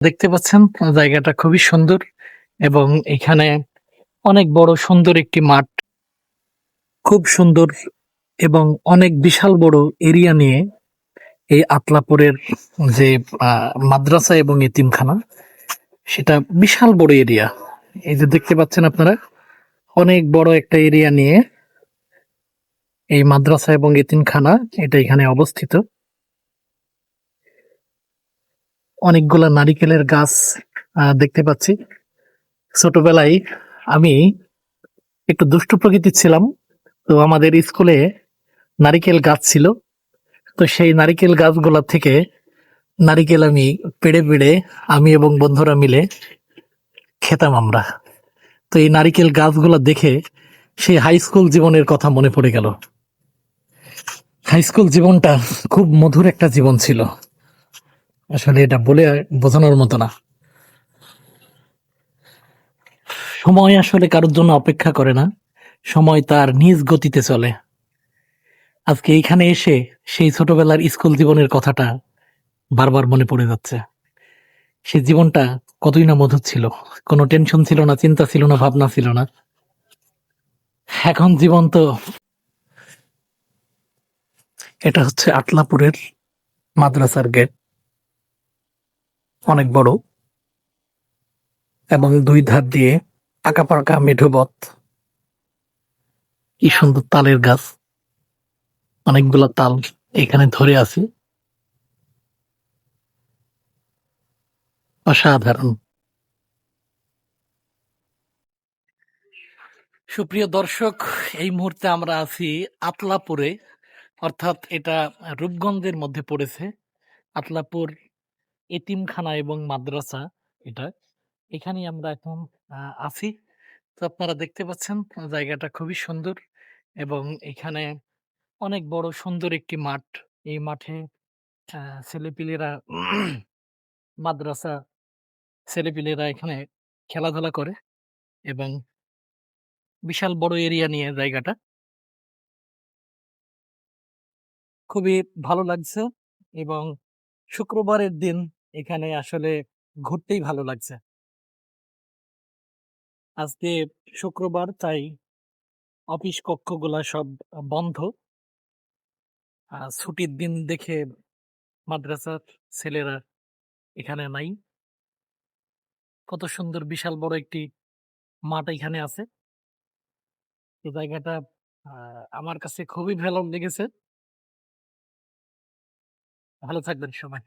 দেখতে পাচ্ছেন জায়গাটা খুবই সুন্দর এবং এখানে অনেক বড় সুন্দর একটি মাঠ। খুব সুন্দর এবং অনেক বিশাল বড় এরিয়া নিয়ে এই আতলাপুরের যে মাদ্রাসা এবং এতিমখানা, সেটা বিশাল বড় এরিয়া। এই যে দেখতে পাচ্ছেন আপনারা, অনেক বড় একটা এরিয়া নিয়ে এই মাদ্রাসা এবং এতিমখানা এটা এখানে অবস্থিত। অনেকগুলা নারিকেলের গাছ দেখতে পাচ্ছি। ছোটবেলায় আমি একটু দুষ্টু প্রকৃতির ছিলাম, তো আমাদের স্কুলে নারিকেল গাছ ছিল। তো সেই নারিকেল গাছগুলা থেকে নারিকেল আমি পেড়ে পেড়ে আমি এবং বন্ধুরা মিলে খেতাম আমরা। তো এই নারিকেল গাছগুলা দেখে সেই হাই স্কুল জীবনের কথা মনে পড়ে গেল। হাই স্কুল জীবনটা খুব মধুর একটা জীবন ছিল, আসলে এটা বলে বোঝানোর মতো না। সময় আসলে কারোর জন্য অপেক্ষা করে না, সময় তার নিজ গতিতে চলে। আজকে এইখানে এসে সেই ছোটবেলার স্কুল জীবনের কথাটা বারবার মনে পড়ে যাচ্ছে। সে জীবনটা কতই না মধুর ছিল, কোনো টেনশন ছিল না, চিন্তা ছিল না, ভাবনা ছিল না। এখন জীবন তো, এটা হচ্ছে আতলাপুরের মাদ্রাসার গেট, অনেক বড় এবং দুই ধার দিয়ে আঁকা পাকা মেঠো পথ। কি সুন্দর তালের গাছ, অনেকগুলা তাল এখানে ধরে আছে, অসাধারণ। সুপ্রিয় দর্শক, এই মুহূর্তে আমরা আছি আতলাপুরে, অর্থাৎ এটা রূপগঞ্জের মধ্যে পড়েছে। আতলাপুর এতিমখানা এবং মাদ্রাসা এটা, এখানেই আমরা এখন আছি। তো আপনারা দেখতে পাচ্ছেন জায়গাটা খুবই সুন্দর এবং এখানে অনেক বড় সুন্দর একটি মাঠ। এই মাঠে ছেলেপিলেরা মাদ্রাসা ছেলেপিলেরা এখানে খেলাধুলা করে এবং বিশাল বড় এরিয়া নিয়ে জায়গাটা। খুবই ভালো লাগছে এবং শুক্রবারের দিন এখানে আসলে ঘুরতেই ভালো লাগছে। আজকে শুক্রবার, তাই অফিস কক্ষগুলা সব বন্ধ। ছুটির দিন দেখে মাদ্রাসার ছেলেরা এখানে নাই। কত সুন্দর বিশাল বড় একটি মাঠ এখানে আছে। এই জায়গাটা আমার কাছে খুবই ভালো লেগেছে। ভালো থাকবেন সবাই।